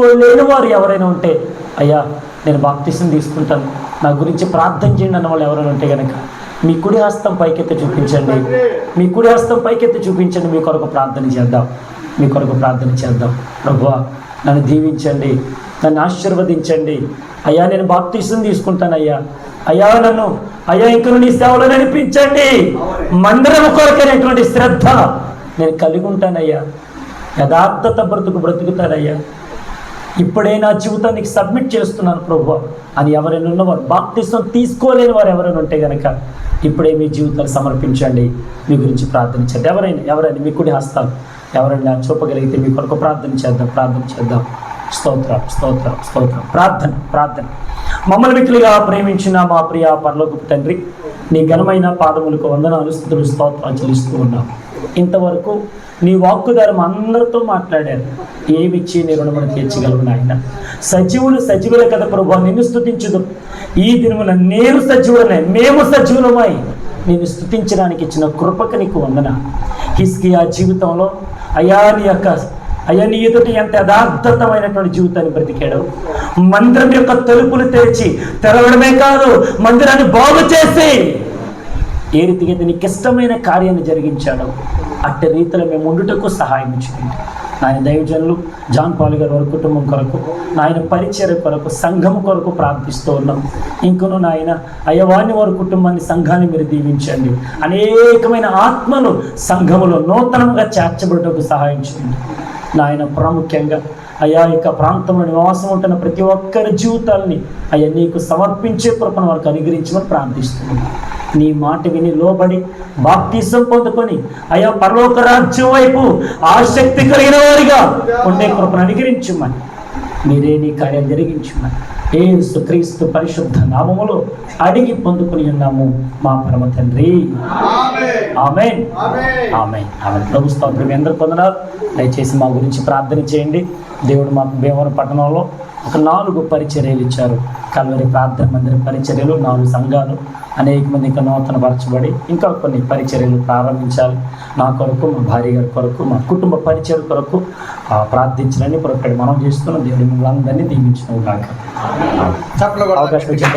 తీసుకోలేని వారు ఎవరైనా ఉంటే, అయ్యా నేను బాప్తిసం తీసుకుంటాను, నా గురించి ప్రార్థన చేయండి అన్న వాళ్ళు ఎవరైనా ఉంటే కనుక మీ కుడి హస్తం పైకెత్తి చూపించండి. మీ కుడి హస్తం పైకెత్తి చూపించండి. మీ కొరకు ప్రార్థన చేద్దాం. మీ కొరకు ప్రార్థన చేద్దాం. ప్రభువా, నన్ను దీవించండి, నన్ను ఆశీర్వదించండి. అయ్యా నేను బాప్తిసం తీసుకుంటాను. అయ్యా నన్ను ఇంక నీ సేవలో నడిపించండి. మందిరం కొరకైనటువంటి శ్రద్ధ నేను కలిగి ఉంటానయ్యా. యథార్థత బ్రతుకుతానయ్యా. ఇప్పుడే నా జీవితానికి సబ్మిట్ చేస్తున్నాను ప్రభువా అని ఎవరైనా ఉన్నవారు, బాప్తిసం తీసుకోలేని వారు ఎవరైనా ఉంటే కనుక ఇప్పుడే మీ జీవితాలు సమర్పించండి. మీ గురించి ప్రార్థించండి. ఎవరైనా మీ కుడి హస్తాలు ఎవరైనా చూపగలిగితే మీ కొరకు ప్రార్థన చేద్దాం. స్తోత్రం. ప్రార్థన. మమ్మల్ని మిక్కిలిగా ప్రేమించిన మా ప్రియ పరలోకపు తండ్రి, నీ ఘనమైన పాదములకు వందనాలు, స్తుతులు, స్తోత్రాలు చెల్లిస్తూ ఉన్నాం. ఇంతవరకు నీ వాక్కు ద్వారా అందరితో మాట్లాడారు. ఏమిచ్చి నీ రుణమును తీర్చగలవు నాయన. సజీవులే కదా ప్రభువా, నిన్ను స్తుతించుదు. ఈ దినమున నేను సజీవులనే, మేము సజీవులమై నేను స్తుతించడానికి ఇచ్చిన కృపకు నీకు వందన. హిజ్కియా జీవితంలో నీ ఎదుటి ఎంత యథార్థతమైనటువంటి జీవితాన్ని బ్రతికాడు. మందిరం యొక్క తలుపులు తెరవడమే కాదు, మందిరాన్ని బాగు చేసి ఏ రీతిగా నీకు ఇష్టమైన కార్యాన్ని జరిగించాడు, అట్టి రీతిలో మేము ఉండుటకు సహాయం చేయండి. నాయన దైవజనులు జాన్ పాల్ గారు వారి కుటుంబం కొరకు, నాయన పరిచర్య కొరకు, సంఘం కొరకు ప్రార్థిస్తూ ఉన్నాం. ఇంకను నాయన వారిని వారి కుటుంబాన్ని, సంఘాన్ని మీరు దీవించండి. అనేకమైన ఆత్మలు సంఘములో నూతనంగా చేర్చబడుటకు సహాయం చేయండి. నాయన ప్రాముఖ్యంగా ఇక ప్రాంతంలో నివాసం ఉంటున్న ప్రతి ఒక్కరి జీవితాలని నీకు సమర్పించే కృపను వారికి అనుగ్రహించమని ప్రార్థిస్తున్నాను. నీ మాట విని లోబడి బాప్తిసం పొందుకొని పరలోక రాజ్యం వైపు ఆసక్తి కలిగిన వారిగా ఉండే కృపను అనుగ్రహించమని, మీరే నీ కార్యం జరిగించమని యేసుక్రీస్తు పరిశుద్ధ నామములో అడిగి పొందుకుని ఉన్నాము మా పరమ తండ్రి. ఆమేన్. ప్రభు స్తోత్రం. మీ అందరూ పొందనాలు. దయచేసి మా గురించి ప్రార్థన చేయండి. దేవుడు మాకు భీమవరం పట్టణంలో ఒక 4 పరిచర్యలు ఇచ్చారు. కల్వరి ప్రార్థన మందిర పరిచర్యలు, 4 సంఘాలు, అనేక మంది ఇంకా నూతన పరచబడి ఇంకా కొన్ని పరిచర్యలు ప్రారంభించాలి. నా కొరకు, మా భార్య గారి కొరకు, మా కుటుంబ పరిచర్య కొరకు ప్రార్థించాలని పొరపాటు మనం చేస్తున్నాం. దేవుడి మిమ్మల్ని అందరినీ దీవించిన కాక. అవకాశం ఇచ్చిన